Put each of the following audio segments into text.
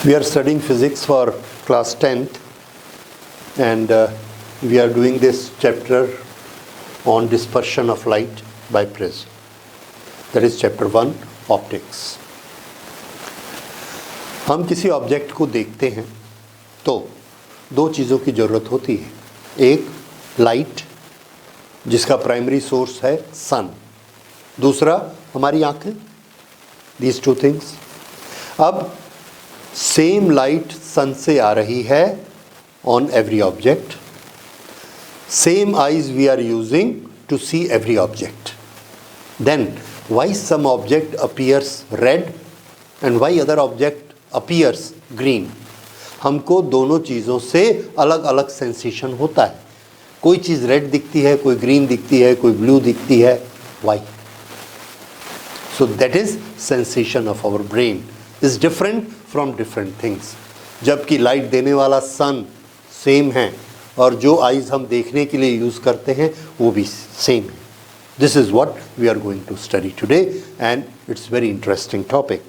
We are studying physics for class 10th and we are doing this chapter on dispersion of light by prism. That is chapter 1, optics. हम किसी object को देखते हैं तो दो चीज़ों की ज़रूरत होती है. एक लाइट जिसका प्राइमरी सोर्स है सन, दूसरा हमारी आंखें. These two things. अब सेम लाइट सन से आ रही है on every object. Same eyes we are using to see every object. Then why some object appears red and why other object appears green. हमको दोनों चीज़ों से अलग अलग सेंसेशन होता है. कोई चीज़ रेड दिखती है, कोई ग्रीन दिखती है, कोई ब्लू दिखती है. Why? So that is sensation of our brain is different from different things. जबकि लाइट देने वाला सन सेम है और जो आइज़ हम देखने के लिए यूज़ करते हैं वो भी सेम है. This is what we are going to study today and it's very interesting topic.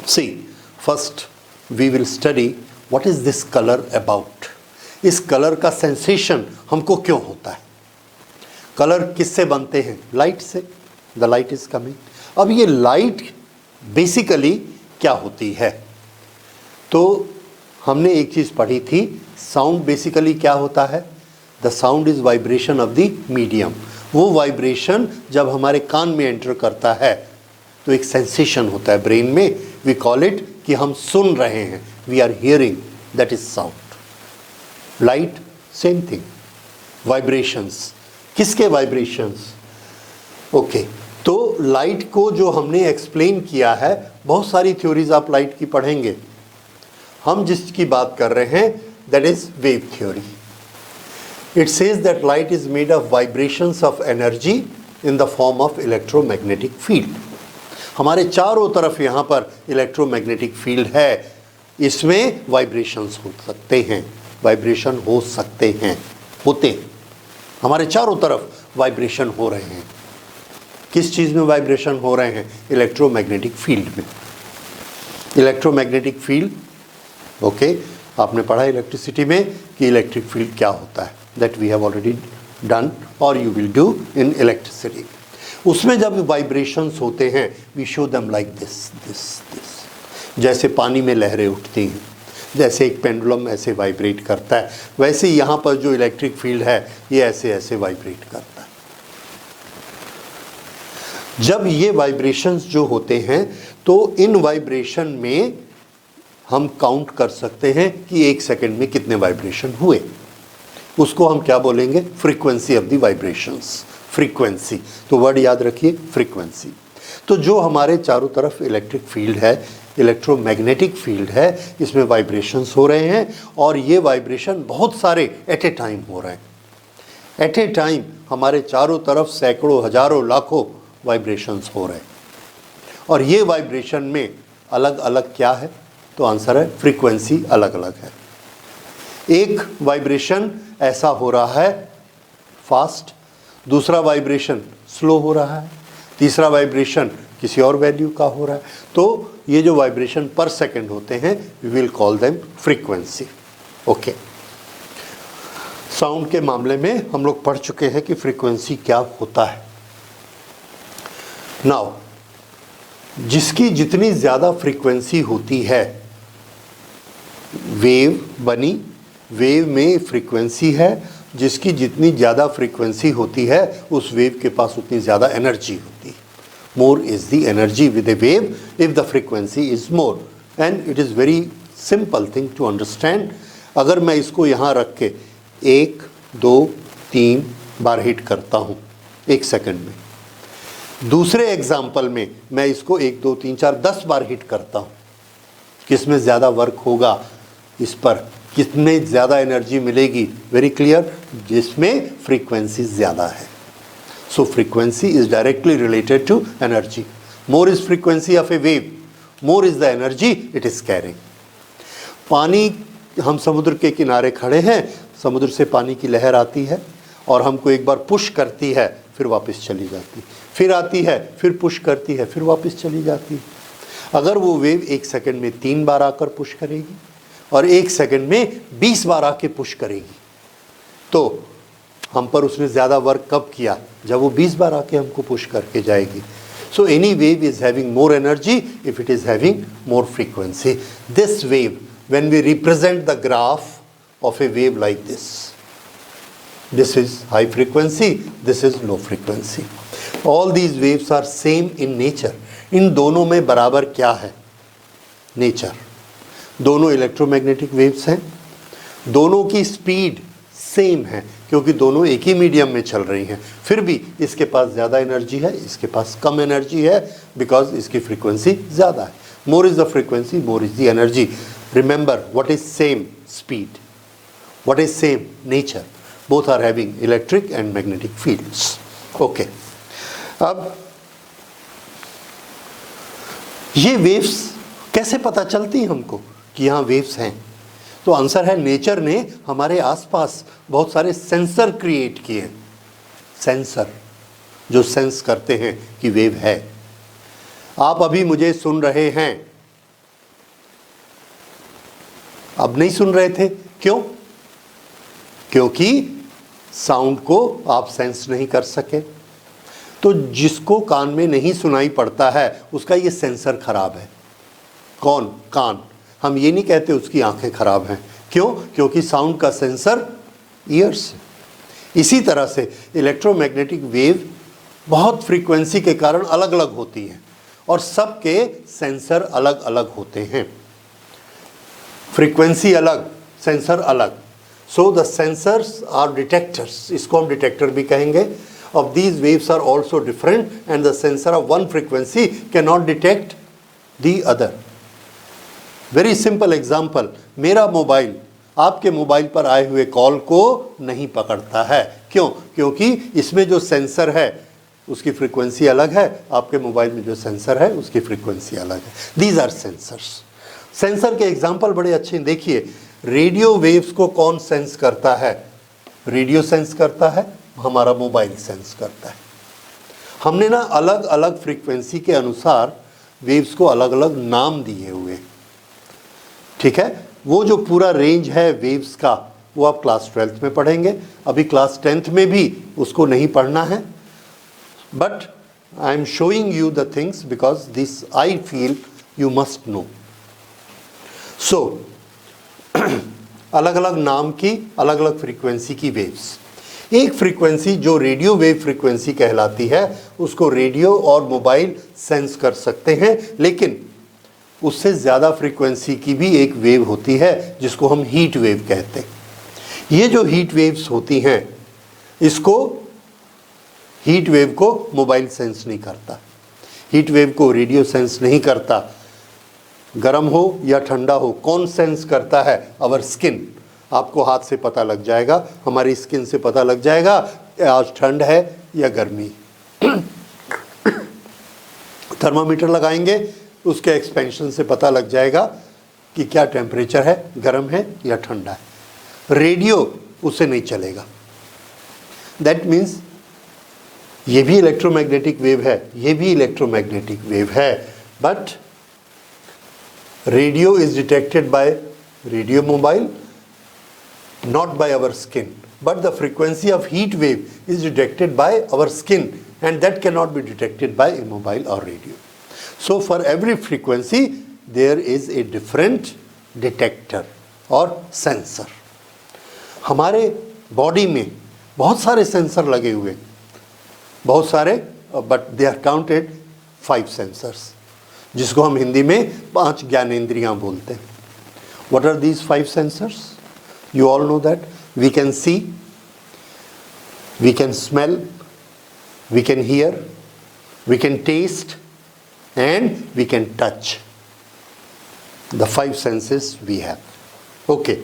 See, first we will study what is this color about. इस कलर का सेंसेशन हमको क्यों होता है. कलर किससे बनते हैं? लाइट से. The light is coming. अब ये लाइट बेसिकली क्या होती है? तो हमने एक चीज़ पढ़ी थी, साउंड बेसिकली क्या होता है? The sound is vibration of the medium. वो वाइब्रेशन जब हमारे कान में एंटर करता है तो एक सेंसेशन होता है ब्रेन में. वी कॉल इट कि हम सुन रहे हैं, we are hearing, that is sound. Light same thing. Vibrations. किसके वाइब्रेशंस? ओके. तो लाइट को जो हमने एक्सप्लेन किया है, बहुत सारी थ्योरीज आप लाइट की पढ़ेंगे. हम जिसकी बात कर रहे हैं that is wave theory. It says that light is made of vibrations of energy in the form of electromagnetic field. हमारे चारों तरफ यहाँ पर इलेक्ट्रोमैग्नेटिक फील्ड है. इसमें वाइब्रेशंस हो सकते हैं, वाइब्रेशन हो सकते हैं, होते हैं. हमारे चारों तरफ वाइब्रेशन हो रहे हैं. किस चीज़ में वाइब्रेशन हो रहे हैं? इलेक्ट्रोमैग्नेटिक फील्ड में. इलेक्ट्रोमैग्नेटिक फील्ड, ओके, आपने पढ़ा इलेक्ट्रिसिटी में कि इलेक्ट्रिक फील्ड क्या होता है. That we have already done और you will do in electricity. उसमें जब वाइब्रेशंस होते हैं we show them like this this this. जैसे पानी में लहरें उठती हैं, जैसे एक पेंडुलम ऐसे वाइब्रेट करता है, वैसे यहाँ पर जो इलेक्ट्रिक फील्ड है ये ऐसे ऐसे वाइब्रेट करता है. जब ये वाइब्रेशंस जो होते हैं तो इन वाइब्रेशन में हम काउंट कर सकते हैं कि एक सेकंड में कितने वाइब्रेशन हुए. उसको हम क्या बोलेंगे? Frequency of the vibrations. Frequency. तो वर्ड याद रखिए, फ्रीक्वेंसी. तो जो हमारे चारों तरफ इलेक्ट्रिक फील्ड है, इलेक्ट्रोमैग्नेटिक फील्ड है, इसमें वाइब्रेशंस हो रहे हैं और ये वाइब्रेशन बहुत सारे एट ए टाइम हो रहे हैं. एट ए टाइम हमारे चारों तरफ सैकड़ों, हजारों, लाखों वाइब्रेशंस हो रहे हैं. और ये वाइब्रेशन में अलग अलग क्या है? तो आंसर है फ्रीक्वेंसी अलग अलग है. एक वाइब्रेशन ऐसा हो रहा है फास्ट, दूसरा वाइब्रेशन स्लो हो रहा है, तीसरा वाइब्रेशन किसी और वैल्यू का हो रहा है. तो ये जो वाइब्रेशन पर सेकंड होते हैं we will call them frequency. Okay. Sound के मामले में हम लोग पढ़ चुके हैं कि फ्रीक्वेंसी क्या होता है. नाउ जिसकी जितनी ज़्यादा फ्रीक्वेंसी होती है, वेव बनी, वेव में फ्रीक्वेंसी है, जिसकी जितनी ज़्यादा फ्रीक्वेंसी होती है उस वेव के पास उतनी ज़्यादा एनर्जी होती है. More is the energy with a wave if the frequency is more. And it is very simple thing to understand. अगर मैं इसको यहाँ रख के 1, 2, 3 बार हिट करता हूँ एक सेकंड में, दूसरे एग्जाम्पल में मैं इसको 1, 2, 3, 4, 10 बार हिट करता हूँ, किस में ज़्यादा वर्क होगा? इस पर कितने ज़्यादा एनर्जी मिलेगी? वेरी क्लियर, जिसमें फ्रीक्वेंसी ज़्यादा है. So frequency is directly related to energy. More is frequency of a wave, more is the energy it is carrying. पानी, हम समुद्र के किनारे खड़े हैं, समुद्र से पानी की लहर आती है और हमको एक बार पुश करती है, फिर वापस चली जाती है, फिर आती है, फिर पुश करती है, फिर वापस चली जाती है. अगर वो वेव 1 सेकंड में 3 बार आकर पुश करेगी और 1 सेकंड में 20 बार आके पुश करेगी, तो हम पर उसने ज़्यादा वर्क कब किया? जब वो 20 बार आके हमको पुश करके जाएगी। So any wave is having more energy if it is having more frequency. This wave, when we represent the graph of a wave like this is high frequency, this is low frequency. All these waves are same in nature. इन दोनों में बराबर क्या है? Nature. दोनों electromagnetic waves हैं, दोनों की speed same है क्योंकि दोनों एक ही मीडियम में चल रही हैं। फिर भी इसके पास ज़्यादा एनर्जी है, इसके पास कम एनर्जी है, बिकॉज इसकी फ्रीक्वेंसी ज़्यादा है। More is the frequency, more is the energy. Remember, what is same? Speed. What is same? Nature. Both are having electric and magnetic fields. Okay, अब ये वेव्स कैसे पता चलती हैं हमको कि यहाँ वेव्स हैं? तो आंसर है, नेचर ने हमारे आसपास बहुत सारे सेंसर क्रिएट किए हैं। सेंसर जो सेंस करते हैं कि वेव है। आप अभी मुझे सुन रहे हैं, अब नहीं सुन रहे थे, क्यों? क्योंकि साउंड को आप सेंस नहीं कर सके। तो जिसको कान में नहीं सुनाई पड़ता है उसका ये सेंसर खराब है। कौन? कान। हम ये नहीं कहते उसकी आंखें खराब हैं। क्यों? क्योंकि साउंड का सेंसर ईयर्स है। इसी तरह से इलेक्ट्रोमैग्नेटिक वेव बहुत फ्रीक्वेंसी के कारण अलग अलग होती हैं और सबके सेंसर अलग अलग होते हैं। फ्रीक्वेंसी अलग, सेंसर अलग। So the sensors are detectors, इसको हम डिटेक्टर भी कहेंगे। of these waves are also different and the sensor of one frequency cannot detect the other. Very simple example, मेरा मोबाइल आपके मोबाइल पर आए हुए कॉल को नहीं पकड़ता है। क्यों? क्योंकि इसमें जो सेंसर है उसकी फ्रीक्वेंसी अलग है, आपके मोबाइल में जो सेंसर है उसकी फ्रीक्वेंसी अलग है। These are sensors. सेंसर के एग्जाम्पल बड़े अच्छे हैं। देखिए, रेडियो वेव्स को कौन सेंस करता है? रेडियो सेंस करता है, हमारा मोबाइल सेंस करता है। हमने ना अलग अलग फ्रीक्वेंसी के अनुसार वेव्स को अलग अलग नाम दिए हुए। ठीक है, वो जो पूरा रेंज है वेव्स का वो आप क्लास 12th में पढ़ेंगे। अभी क्लास 10th में भी उसको नहीं पढ़ना है, but I am showing you the things because this I feel you must know. So अलग अलग नाम की अलग अलग फ्रीक्वेंसी की वेव्स। एक फ्रीक्वेंसी जो रेडियो वेव फ्रीक्वेंसी कहलाती है उसको रेडियो और मोबाइल सेंस कर सकते हैं, लेकिन उससे ज़्यादा फ्रीक्वेंसी की भी एक वेव होती है जिसको हम हीट वेव कहते हैं। ये जो हीट वेव्स होती हैं, इसको हीट वेव को मोबाइल सेंस नहीं करता, हीट वेव को रेडियो सेंस नहीं करता। गर्म हो या ठंडा हो, कौन सेंस करता है? Our skin. आपको हाथ से पता लग जाएगा, हमारी स्किन से पता लग जाएगा आज ठंड है या गर्मी। थर्मामीटर लगाएंगे, उसके एक्सपेंशन से पता लग जाएगा कि क्या टेम्परेचर है, गर्म है या ठंडा है। रेडियो उससे नहीं चलेगा। दैट मीन्स ये भी इलेक्ट्रोमैग्नेटिक वेव है, ये भी इलेक्ट्रोमैग्नेटिक वेव है, but radio is detected by radio mobile, not by our skin, but the frequency of heat wave is detected by our skin and that cannot be detected by a mobile or radio. So for every frequency there is a different detector or sensor. हमारे body में बहुत सारे sensor लगे हुए, बहुत सारे, but they are counted 5 sensors, जिसको हम हिंदी में 5 ज्ञानेंद्रियां बोलते हैं। What are these 5 sensors? You all know that. We can see, we can smell, we can hear, we can taste, and we can touch. The 5 senses we have. Okay.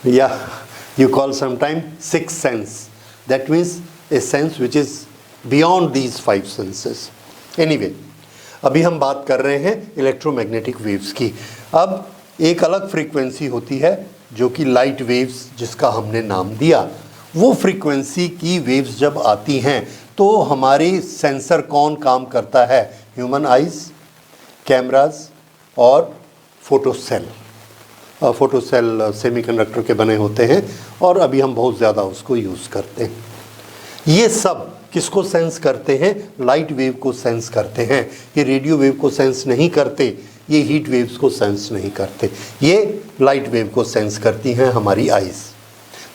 Yeah, you call sometime 6th sense. That means a sense which is beyond these 5 senses. Anyway, अभी हम बात कर रहे हैं electromagnetic waves की। अब एक अलग फ्रीक्वेंसी होती है जो कि लाइट वेव्स, जिसका हमने नाम दिया। वो फ्रीक्वेंसी की वेव्स जब आती हैं तो हमारी सेंसर कौन काम करता है? ह्यूमन आइज कैमरास और फोटो सेल सेमीकंडक्टर के बने होते हैं और अभी हम बहुत ज़्यादा उसको यूज़ करते हैं। ये सब किसको सेंस करते हैं? लाइट वेव को सेंस करते हैं। ये रेडियो वेव को सेंस नहीं करते, ये हीट वेव्स को सेंस नहीं करते, ये लाइट वेव को सेंस करती हैं हमारी आइज़।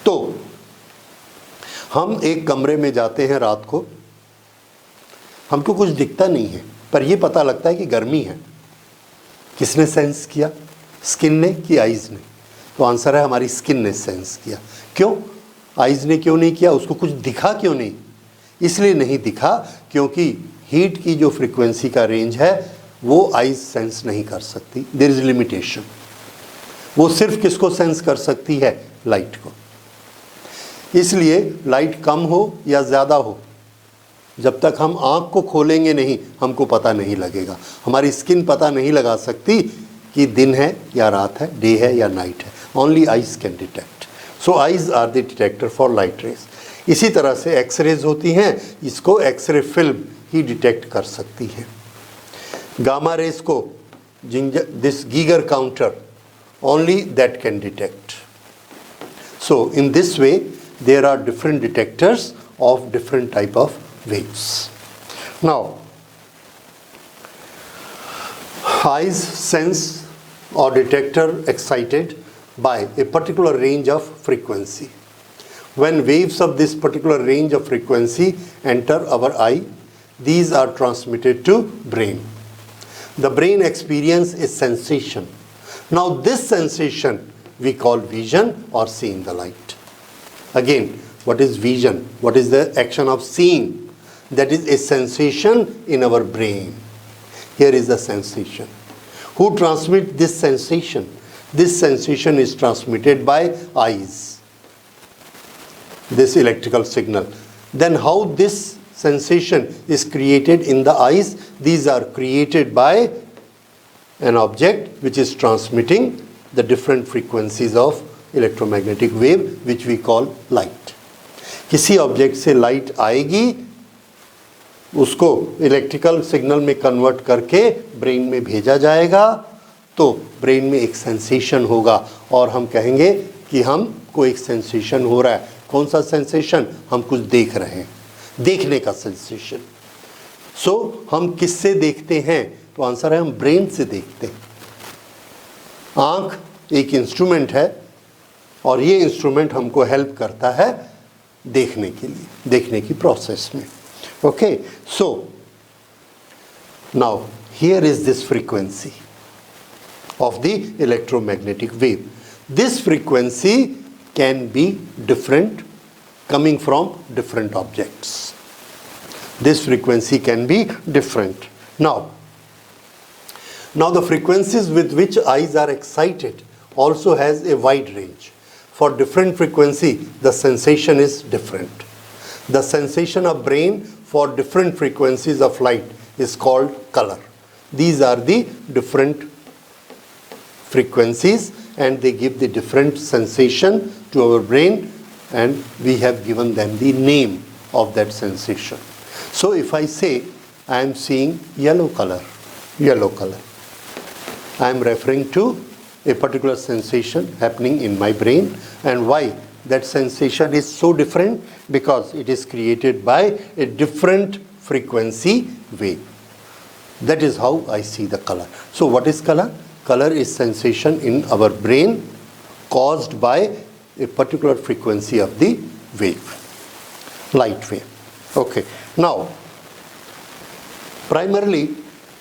तो हम एक कमरे में जाते हैं रात को, हमको कुछ दिखता नहीं है पर ये पता लगता है कि गर्मी है। किसने सेंस किया? स्किन ने कि आइज़ ने? तो आंसर है हमारी स्किन ने सेंस किया। क्यों? आइज़ ने क्यों नहीं किया? उसको कुछ दिखा क्यों नहीं? इसलिए नहीं दिखा क्योंकि हीट की जो फ्रीक्वेंसी का रेंज है वो आइज़ सेंस नहीं कर सकती। There is limitation. वो सिर्फ किसको सेंस कर सकती है? लाइट को। इसलिए लाइट कम हो या ज़्यादा हो, जब तक हम आँख को खोलेंगे नहीं हमको पता नहीं लगेगा। हमारी स्किन पता नहीं लगा सकती कि दिन है या रात है, डे है या नाइट है। Only eyes can detect. So eyes are the detector for light rays. इसी तरह से एक्सरेज होती हैं, इसको एक्सरे फिल्म ही डिटेक्ट कर सकती है। गामा रेज को this Geiger counter only that can detect. So in this way there are different detectors of different type of waves. Now, eyes sense or detector excited by a particular range of frequency. When waves of this particular range of frequency enter our eye, these are transmitted to brain. The brain experience a sensation. Now this sensation we call vision or seeing the light. Again, what is vision? What is the action of seeing? That is a sensation in our brain. Here is the sensation. Who transmit this sensation? This sensation is transmitted by eyes. This electrical signal. Then how this sensation is created in the eyes? These are created by an object which is transmitting the different frequencies of electromagnetic wave which we call light. किसी object से light आएगी, उसको electrical signal में convert करके brain में भेजा जाएगा, तो ब्रेन में एक सेंसेशन होगा और हम कहेंगे कि हमको एक सेंसेशन हो रहा है। कौन सा सेंसेशन? हम कुछ देख रहे हैं, देखने का सेंसेशन। सो हम किससे देखते हैं? तो आंसर है हम ब्रेन से देखते हैं। आँख एक इंस्ट्रूमेंट है और ये इंस्ट्रूमेंट हमको हेल्प करता है देखने के लिए, देखने की प्रोसेस में। Okay, so now here is this frequency of the electromagnetic wave. This frequency can be different coming from different objects. This frequency can be different. Now the frequencies with which eyes are excited also has a wide range. For different frequency, the sensation is different. The sensation of brain for different frequencies of light is called color. These are the different frequencies and they give the different sensation to our brain, and we have given them the name of that sensation. So if I say I am seeing yellow color, I am referring to a particular sensation happening in my brain. And why that sensation is so different? Because it is created by a different frequency wave. That is how I see the color. So what is color? Color is sensation in our brain caused by a particular frequency of the wave, light wave. Okay, now primarily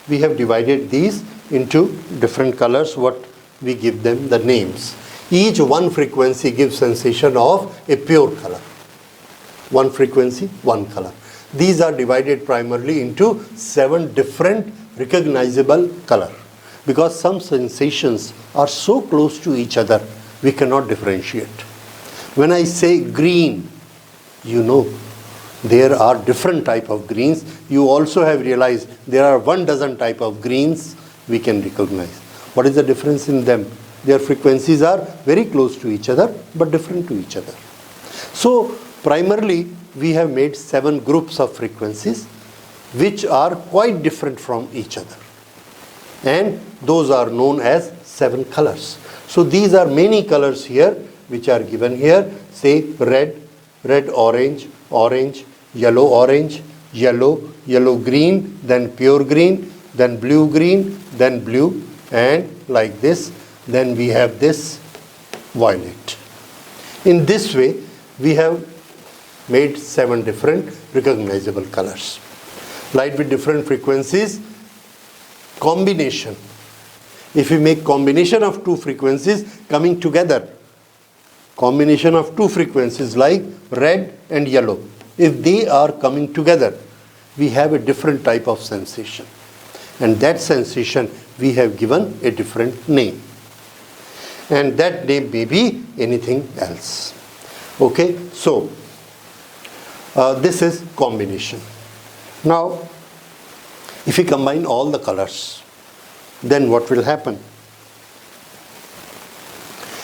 we have divided these into different colors. What we give them the names. Each one frequency gives sensation of a pure color. One frequency, one color. These are divided primarily into 7 different recognizable color, because some sensations are so close to each other we cannot differentiate. When I say green, you know there are different type of greens. You also have realized there are 12 type of greens we can recognize. What is the difference in them? Their frequencies are very close to each other but different to each other. So primarily we have made 7 groups of frequencies which are quite different from each other. and those are known as 7 colors. So these are many colors here which are given here. Say red, red orange, orange, yellow orange, yellow, yellow green, then pure green, then blue green, then blue, and like this. Then we have this violet. In this way we have made 7 different recognizable colors. Light with different frequencies, combination. If we make combination of 2 frequencies coming together, combination of 2 frequencies like red and yellow, if they are coming together, we have a different type of sensation, and that sensation we have given a different name, and that name may be anything else. Okay, so this is combination. Now if we combine all the colors, then what will happen?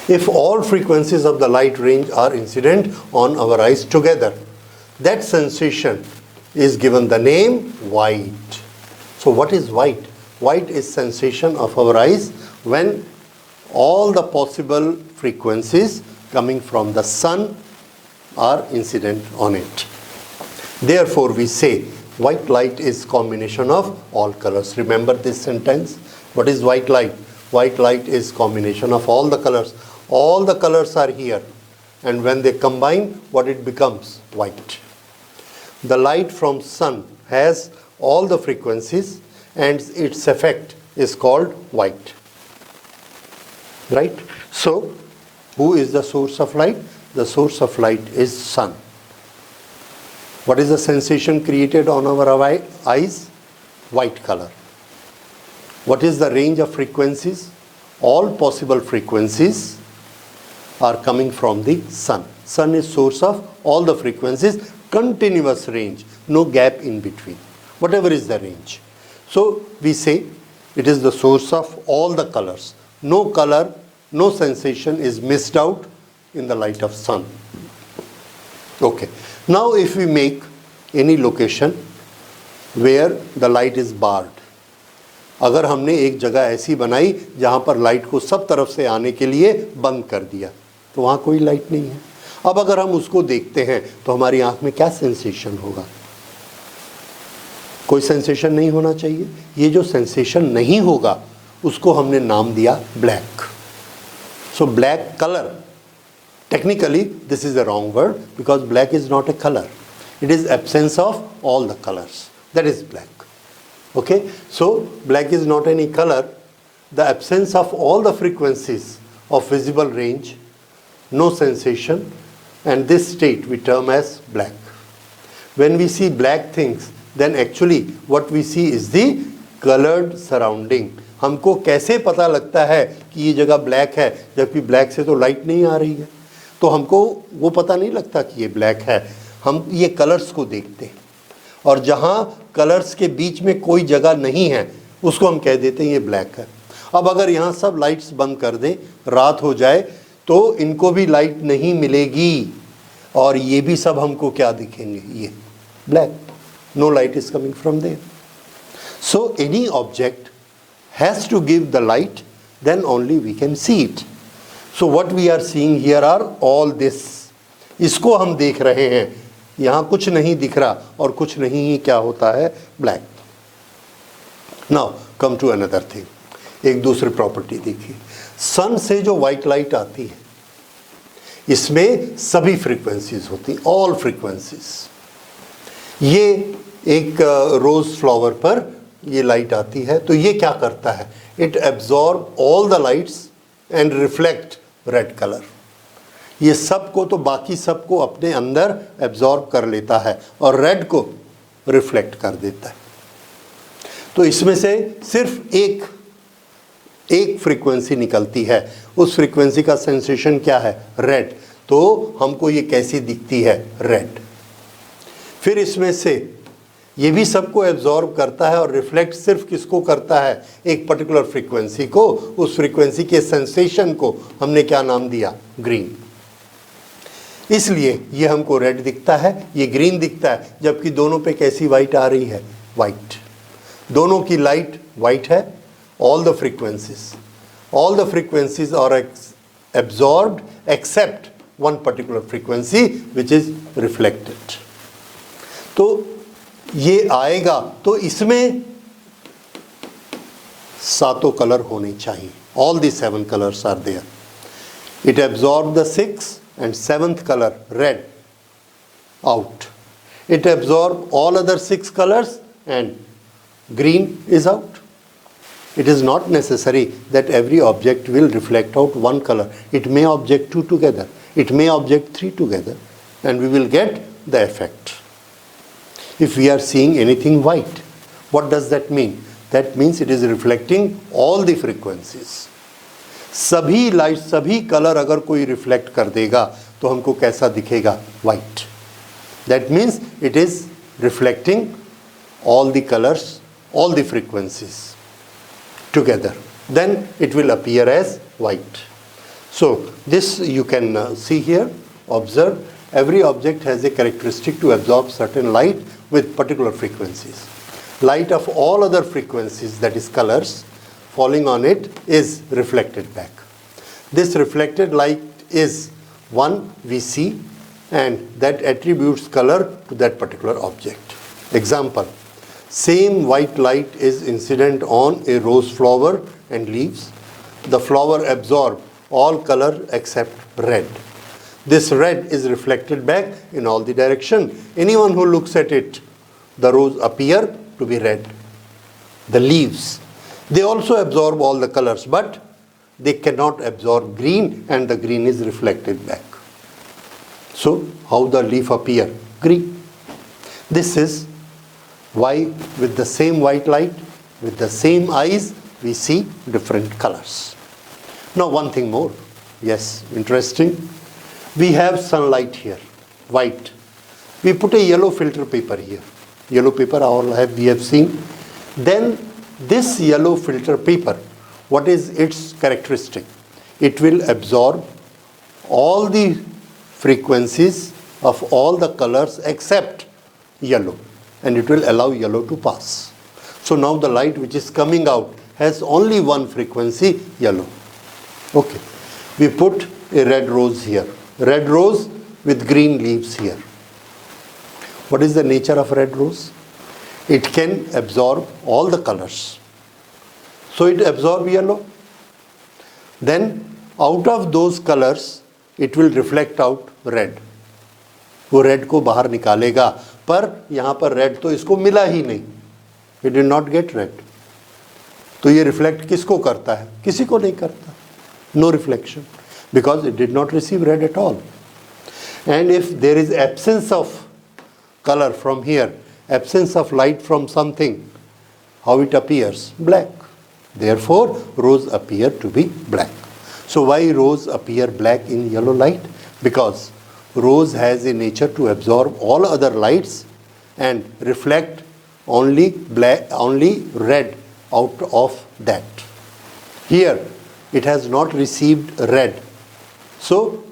If all frequencies of the light range are incident on our eyes together, that sensation is given the name white. So what is white? White is sensation of our eyes when all the possible frequencies coming from the sun are incident on it. Therefore we say white light is combination of all colors. Remember this sentence. What is white light? White light is combination of all the colors. All the colors are here, and when they combine, what it becomes? White. The light from sun has all the frequencies and its effect is called white. Right? So who is the source of light? The source of light is sun. What is the sensation created on our eyes? White color. What is the range of frequencies? All possible frequencies are coming from the sun. Sun is source of all the frequencies, continuous range, no gap in between, whatever is the range. So we say it is the source of all the colors. No color, no sensation is missed out in the light of sun. Okay. Now if we make any location where the light is barred, अगर हमने एक जगह ऐसी बनाई जहाँ पर light को सब तरफ से आने के लिए बंद कर दिया, तो वहाँ कोई लाइट नहीं है. अब अगर हम उसको देखते हैं तो हमारी आंख में क्या सेंसेशन होगा? कोई सेंसेशन नहीं होना चाहिए. ये जो सेंसेशन नहीं होगा उसको हमने नाम दिया black. So black colour, technically this is a wrong word because black is not a color. It is absence of all the colors. That is black. Okay, so black is not any color. The absence of all the frequencies of visible range, no sensation, and this state we term as black. When we see black things, then actually what we see is the colored surrounding. हमको कैसे पता लगता है कि ये जगह black है जबकि ब्लैक से तो लाइट नहीं आ रही है? तो हमको वो पता नहीं लगता कि ये ब्लैक है. हम ये कलर्स को देखते हैं, और जहाँ कलर्स के बीच में कोई जगह नहीं है उसको हम कह देते हैं ये ब्लैक है. अब अगर यहाँ सब लाइट्स बंद कर दें, रात हो जाए, तो इनको भी लाइट नहीं मिलेगी और ये भी सब हमको क्या दिखेंगे? ये black. No light is coming from there. So any object has to give the light, then only we can see it. So what we are seeing here are all this. इसको हम देख रहे हैं, यहाँ कुछ नहीं दिख रहा और कुछ नहीं ही क्या होता है? Black. Now come to another thing. एक दूसरी प्रॉपर्टी देखिए. सन से जो वाइट लाइट आती है इसमें सभी फ्रीक्वेंसीज होती, ऑल फ्रीक्वेंसीज. ये एक रोज फ्लावर पर ये लाइट आती है, तो ये क्या करता है? It absorb all the lights and reflect red colour. ये सब को, तो बाकी सब को अपने अंदर एब्जॉर्ब कर लेता है और रेड को रिफ्लेक्ट कर देता है. तो इसमें से सिर्फ एक फ्रीक्वेंसी निकलती है. उस फ्रीक्वेंसी का सेंसेशन क्या है? रेड. तो हमको ये कैसी दिखती है? रेड. फिर इसमें से ये भी सबको एब्जॉर्ब करता है और रिफ्लेक्ट सिर्फ किसको करता है? एक पर्टिकुलर फ्रीक्वेंसी को. उस फ्रीक्वेंसी के सेंसेशन को हमने क्या नाम दिया? ग्रीन. इसलिए ये हमको रेड दिखता है, ये ग्रीन दिखता है, जबकि दोनों पे कैसी वाइट आ रही है? वाइट. दोनों की लाइट वाइट है all the frequencies. All the frequencies are absorbed except one particular frequency which is reflected. तो ये आएगा तो इसमें सातों कलर होने चाहिए. All the 7 colors are there. It absorbs the 6th and 7th color, red, out. It absorbs all other 6 colors and green is out. It is not necessary that every object will reflect out one color. It may object 2 together. It may object 3 together, and we will get the effect. If we are seeing anything white, what does that mean? That means it is reflecting all the frequencies. सभी light, सभी colour अगर कोई reflect कर देगा तो हमको कैसा दिखेगा? White. That means it is reflecting all the colors, all the frequencies together. Then it will appear as white. So this you can see here, observe. Every object has a characteristic to absorb certain light with particular frequencies. Light of all other frequencies, that is colors, falling on it is reflected back. This reflected light is one we see, and that attributes color to that particular object. Example, same white light is incident on a rose flower and leaves. The flower absorbs all color except red. This red is reflected back in all the direction. Anyone who looks at it, the rose appear to be red. The leaves, they also absorb all the colors, but they cannot absorb green, and the green is reflected back. So how the leaf appear? Green. This is why with the same white light, with the same eyes, we see different colors. Now one thing more. Yes, interesting. We have sunlight here, white. We put a yellow filter paper here. Yellow paper we have seen. Then this yellow filter paper, what is its characteristic? It will absorb all the frequencies of all the colors except yellow, and it will allow yellow to pass. So now the light which is coming out has only one frequency, yellow. Okay, we put a red rose here. Red rose with green leaves here. What is the nature of red rose? It can absorb all the colors. So it absorbs yellow. Then out of those colors, it will reflect out red. वो red को बाहर निकालेगा, पर यहाँ पर red तो इसको मिला ही नहीं. It did not get red. तो ये रिफ्लेक्ट किसको करता है? किसी को नहीं करता. No reflection, because it did not receive red at all. And if there is absence of color from here, absence of light from something, how it appears? Black. Therefore, rose appear to be black. So why rose appear black in yellow light? Because rose has a nature to absorb all other lights and reflect only black, only red out of that. Here, it has not received red, so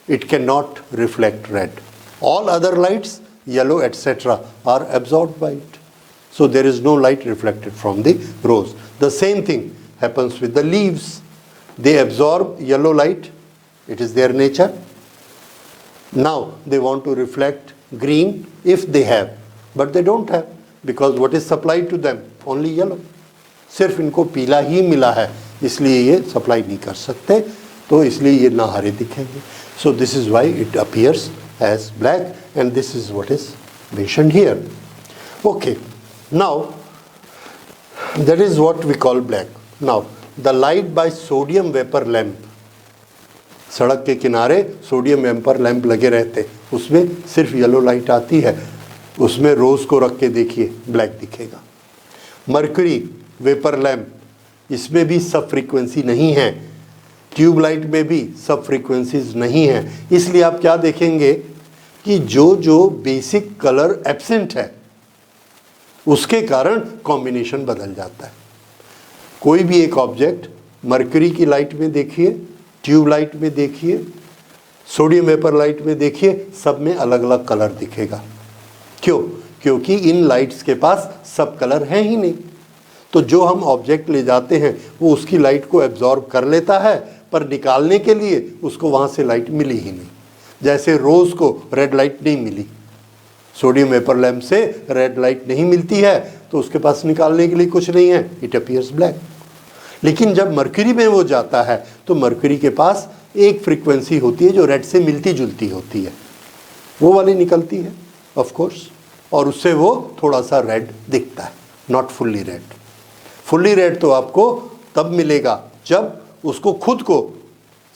it cannot reflect red. All other lights, yellow, etc., are absorbed by it. So there is no light reflected from the rose. The same thing happens with the leaves. They absorb yellow light. It is their nature. Now they want to reflect green if they have, but they don't have, because what is supplied to them? Only yellow. सिर्फ इनको पीला ही मिला है, इसलिए ये supply नहीं कर सकते, तो इसलिए ये ना हरे दिखेंगे. So this is why it appears as black, and this is what is mentioned here. Okay, now that is what we call black. Now the light by sodium vapor lamp, सड़क के किनारे सोडियम वेपर लैंप लगे रहते, उसमें सिर्फ yellow light आती है. उसमें रोज को रख के देखिए, ब्लैक दिखेगा. मर्क्यूरी वेपर लैंप, इसमें भी सब फ्रीक्वेंसी नहीं है. ट्यूब लाइट में भी सब फ्रीक्वेंसीज नहीं है. इसलिए आप क्या देखेंगे कि जो जो बेसिक कलर एब्सेंट है उसके कारण कॉम्बिनेशन बदल जाता है. कोई भी एक ऑब्जेक्ट मर्क्यूरी की लाइट में देखिए, ट्यूब लाइट में देखिए, सोडियम वेपर लाइट में देखिए, सब में अलग अलग कलर दिखेगा. क्यों? क्योंकि इन लाइट्स के पास सब कलर हैं ही नहीं. तो जो हम ऑब्जेक्ट ले जाते हैं वो उसकी लाइट को एब्जॉर्ब कर लेता है, पर निकालने के लिए उसको वहाँ से लाइट मिली ही नहीं। जैसे रोज़ को रेड लाइट नहीं मिली, सोडियम वेपर लैंप से रेड लाइट नहीं मिलती है, तो उसके पास निकालने के लिए कुछ नहीं है, इट अपीयर्स ब्लैक। लेकिन जब मरकरी में वो जाता है तो मरकरी के पास एक फ्रीक्वेंसी होती है जो रेड से मिलती जुलती होती है, वो वाली निकलती है ऑफ कोर्स, और उससे वो थोड़ा सा रेड दिखता है, not fully red. Fully red तो आपको तब मिलेगा जब उसको खुद को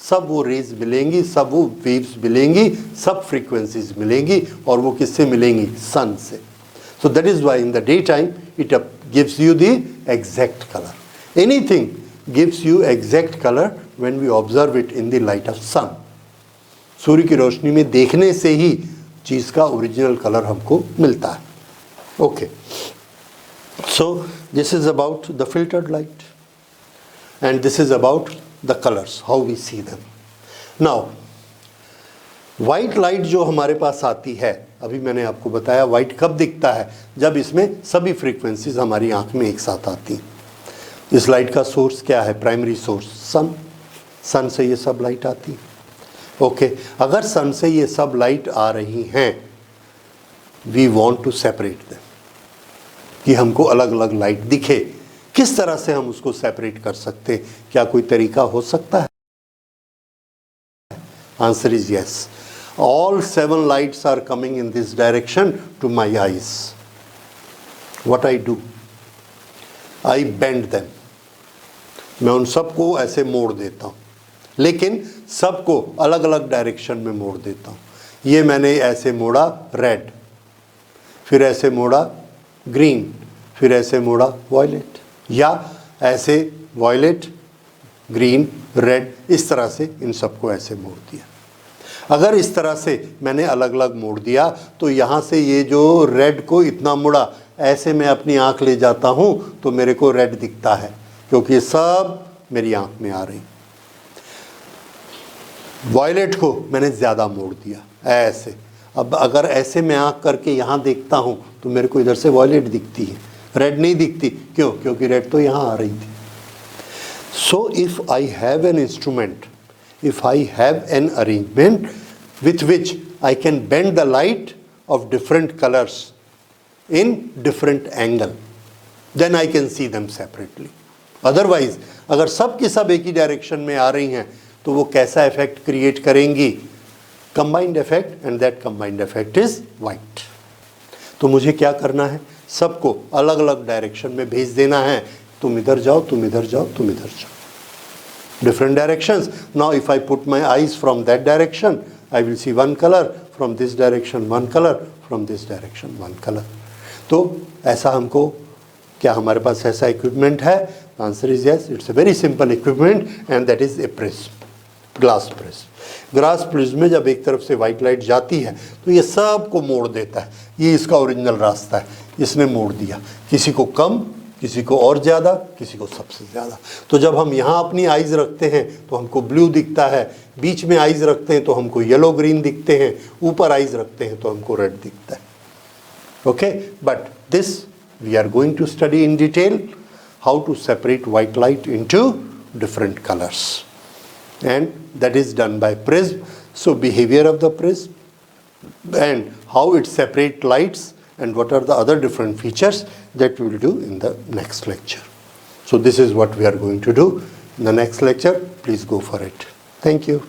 सब वो रेज मिलेंगी, सब वो वेव्स मिलेंगी, सब फ्रीक्वेंसीज मिलेंगी, और वो किससे मिलेंगी? सन से। So that is why in the day time it gives you the exact colour. Anything gives you exact colour when we observe it in the light of sun. सूर्य की रोशनी में देखने से ही चीज़ का ओरिजिनल कलर हमको मिलता है। Okay, so this is about the filtered light and this is about the colors, how we see them. Now, white light जो हमारे पास आती है, अभी मैंने आपको बताया white कब दिखता है? जब इसमें सभी फ्रीक्वेंसीज हमारी आंख में एक साथ आती हैं। इस लाइट का सोर्स क्या है? प्राइमरी सोर्स सन। सन से ये सब लाइट आती है। ओके, अगर सन से ये सब लाइट आ रही हैं, we want to separate them, कि हमको अलग अलग लाइट दिखे। किस तरह से हम उसको सेपरेट कर सकते हैं? क्या कोई तरीका हो सकता है? Answer is yes. All 7 lights are coming in this direction to my eyes. What I do? I bend them. मैं उन सबको ऐसे मोड़ देता हूँ, लेकिन सबको अलग अलग डायरेक्शन में मोड़ देता हूँ। ये मैंने ऐसे मोड़ा रेड, फिर ऐसे मोड़ा ग्रीन, फिर ऐसे मोड़ा वॉयलेट, या ऐसे वॉयलेट, ग्रीन, रेड, इस तरह से इन सबको ऐसे मोड़ दिया। अगर इस तरह से मैंने अलग अलग मोड़ दिया तो यहाँ से ये जो रेड को इतना मुड़ा, ऐसे मैं अपनी आँख ले जाता हूँ तो मेरे को रेड दिखता है, क्योंकि ये सब मेरी आँख में आ रही। वॉयलेट को मैंने ज़्यादा मोड़ दिया ऐसे। अब अगर ऐसे मैं आँख करके यहाँ देखता हूँ तो मेरे को इधर से वॉयलेट दिखती है, रेड नहीं दिखती। क्यों? क्योंकि रेड तो यहाँ आ रही थी। So if I have an instrument, if I have an arrangement with which I can bend the light of different colors in different angle, then I can see them separately. Otherwise, अगर सब की सब एक ही direction में आ रही हैं तो वो कैसा इफेक्ट क्रिएट करेंगी? Combined effect, and that combined effect is white. तो मुझे क्या करना है? सबको अलग अलग डायरेक्शन में भेज देना है। तुम इधर जाओ, तुम इधर जाओ, तुम इधर जाओ, different directions. Now if I put my eyes from that direction, I will see one color, from this direction one color, from this direction one color. तो ऐसा हमको, क्या हमारे पास ऐसा इक्विपमेंट है? Answer is yes. It's a very simple equipment and that is a prism, glass prism. Glass prism में जब एक तरफ से वाइट लाइट जाती है तो ये सब को मोड़ देता है। ये इसका ओरिजिनल रास्ता है, इसने मोड़ दिया, किसी को कम, किसी को और ज़्यादा, किसी को सबसे ज़्यादा। तो जब हम यहाँ अपनी आइज़ रखते हैं तो हमको ब्लू दिखता है, बीच में आइज़ रखते हैं तो हमको येलो ग्रीन दिखते हैं, ऊपर आइज़ रखते हैं तो हमको रेड दिखता है। Okay, but this we are going to study in detail, how to separate white light into different colors, and that is done by prism. So behavior of the prism and how it separate lights and what are the other different features, that we will do in the next lecture. So this is what we are going to do in the next lecture. Please go for it. Thank you.